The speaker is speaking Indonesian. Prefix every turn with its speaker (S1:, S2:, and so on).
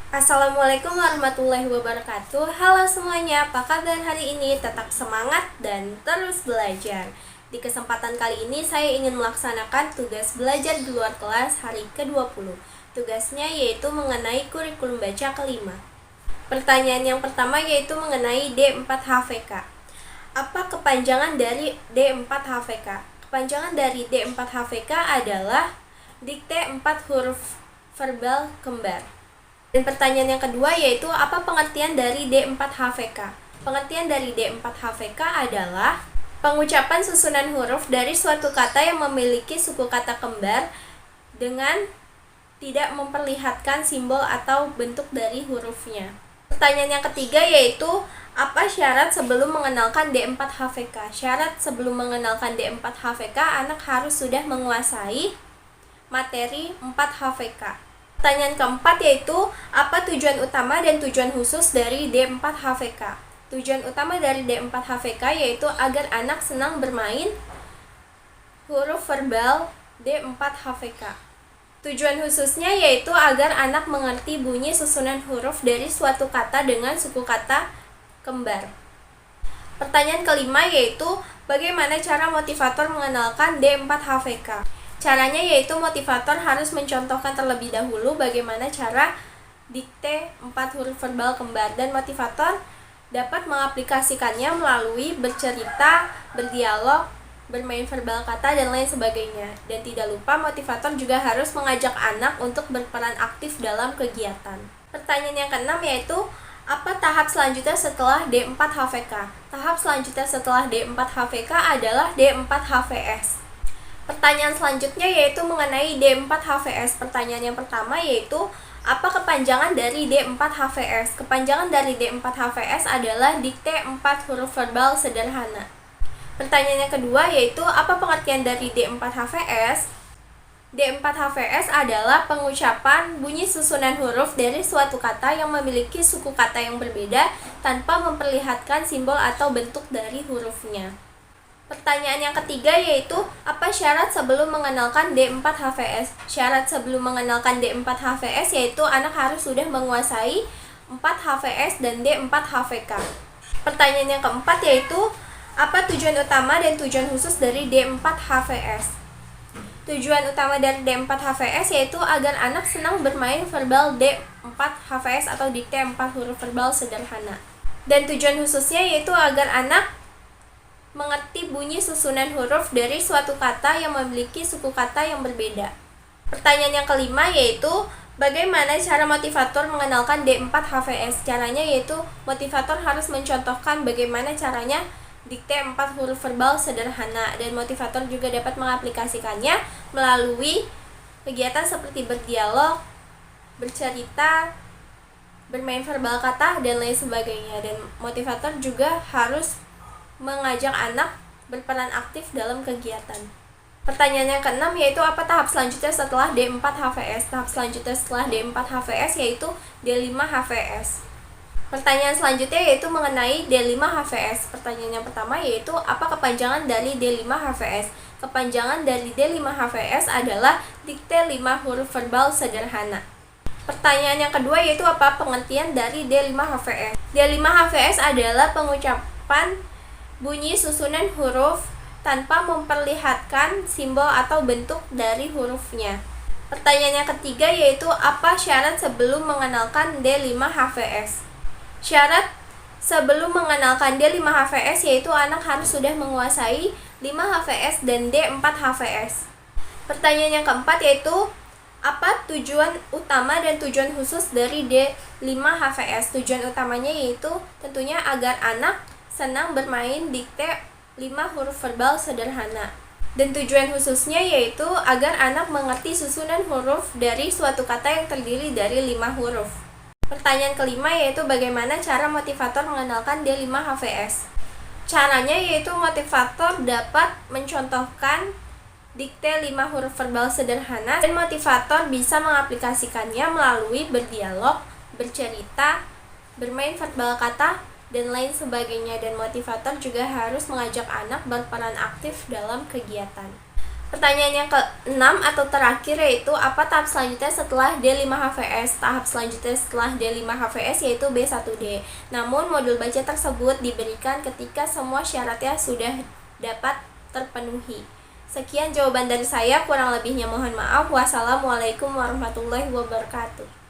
S1: Assalamualaikum warahmatullahi wabarakatuh. Halo semuanya, apa kabar hari ini? Tetap semangat dan terus belajar. Di kesempatan kali ini saya ingin melaksanakan tugas belajar di luar kelas hari ke-20. Tugasnya yaitu mengenai kurikulum baca kelima. Pertanyaan yang pertama yaitu mengenai D4HVK. Apa kepanjangan dari D4HVK? Kepanjangan dari D4HVK adalah dikte 4 huruf verbal kembar. Dan pertanyaan yang kedua yaitu apa pengertian dari D4HVK? Pengertian dari D4HVK adalah pengucapan susunan huruf dari suatu kata yang memiliki suku kata kembar dengan tidak memperlihatkan simbol atau bentuk dari hurufnya. Pertanyaan yang ketiga yaitu apa syarat sebelum mengenalkan D4HVK? Syarat sebelum mengenalkan D4HVK, anak harus sudah menguasai materi 4HVK. Pertanyaan keempat yaitu apa tujuan utama dan tujuan khusus dari D4HVK? Tujuan utama dari D4HVK yaitu agar anak senang bermain huruf verbal D4HVK. Tujuan khususnya yaitu agar anak mengerti bunyi susunan huruf dari suatu kata dengan suku kata kembar. Pertanyaan kelima yaitu bagaimana cara motivator mengenalkan D4HVK? Caranya yaitu motivator harus mencontohkan terlebih dahulu bagaimana cara dikte 4 huruf verbal kembar, dan motivator dapat mengaplikasikannya melalui bercerita, berdialog, bermain verbal kata, dan lain sebagainya. Dan tidak lupa motivator juga harus mengajak anak untuk berperan aktif dalam kegiatan. Pertanyaan yang keenam yaitu apa tahap selanjutnya setelah D4HVK? Tahap selanjutnya setelah D4HVK adalah D4HVS. Pertanyaan selanjutnya yaitu mengenai D4HVS. Pertanyaan yang pertama yaitu apa kepanjangan dari D4HVS? Kepanjangan dari D4HVS adalah dikte 4 huruf verbal sederhana. Pertanyaan yang kedua yaitu apa pengertian dari D4HVS? D4HVS adalah pengucapan bunyi susunan huruf dari suatu kata yang memiliki suku kata yang berbeda tanpa memperlihatkan simbol atau bentuk dari hurufnya. Pertanyaan yang ketiga yaitu apa syarat sebelum mengenalkan D4HVS? Syarat sebelum mengenalkan D4HVS yaitu anak harus sudah menguasai 4HVS dan D4HVK. Pertanyaan yang keempat yaitu apa tujuan utama dan tujuan khusus dari D4HVS? Tujuan utama dari D4HVS yaitu agar anak senang bermain verbal D4HVS atau dikte 4 huruf verbal sederhana. Dan tujuan khususnya yaitu agar anak mengerti bunyi susunan huruf dari suatu kata yang memiliki suku kata yang berbeda. Pertanyaan yang kelima yaitu bagaimana cara motivator mengenalkan D4HVS? Caranya yaitu motivator harus mencontohkan bagaimana caranya dikte 4 huruf verbal sederhana, dan motivator juga dapat mengaplikasikannya melalui kegiatan seperti berdialog, bercerita, bermain verbal kata, dan lain sebagainya. Dan motivator juga harus mengajak anak berperan aktif dalam kegiatan. Pertanyaan yang keenam yaitu apa tahap selanjutnya setelah D4HVS? Tahap selanjutnya setelah D4HVS yaitu D5HVS. Pertanyaan selanjutnya yaitu mengenai D5HVS. Pertanyaan yang pertama yaitu apa kepanjangan dari D5HVS? Kepanjangan dari D5HVS adalah dikte 5 huruf verbal sederhana. Pertanyaan yang kedua yaitu apa pengertian dari D5HVS? D5HVS adalah pengucapan bunyi susunan huruf tanpa memperlihatkan simbol atau bentuk dari hurufnya. Pertanyaan yang ketiga yaitu apa syarat sebelum mengenalkan D5HVS? Syarat sebelum mengenalkan D5HVS yaitu anak harus sudah menguasai 5HVS dan D4HVS. Pertanyaan yang keempat yaitu apa tujuan utama dan tujuan khusus dari D5HVS? Tujuan utamanya yaitu tentunya agar anak senang bermain dikte 5 huruf verbal sederhana. Dan tujuan khususnya yaitu agar anak mengerti susunan huruf dari suatu kata yang terdiri dari 5 huruf. Pertanyaan kelima yaitu bagaimana cara motivator mengenalkan D5HVS? Caranya yaitu motivator dapat mencontohkan dikte 5 huruf verbal sederhana, dan motivator bisa mengaplikasikannya melalui berdialog, bercerita, bermain verbal kata, dan lain sebagainya. Dan motivator juga harus mengajak anak berperan aktif dalam kegiatan. Pertanyaan yang ke-6 atau terakhir yaitu apa tahap selanjutnya setelah D5HVS? Tahap selanjutnya setelah D5HVS yaitu B1D. Namun modul baca tersebut diberikan ketika semua syaratnya sudah dapat terpenuhi. Sekian jawaban dari saya, kurang lebihnya mohon maaf. Wassalamualaikum warahmatullahi wabarakatuh.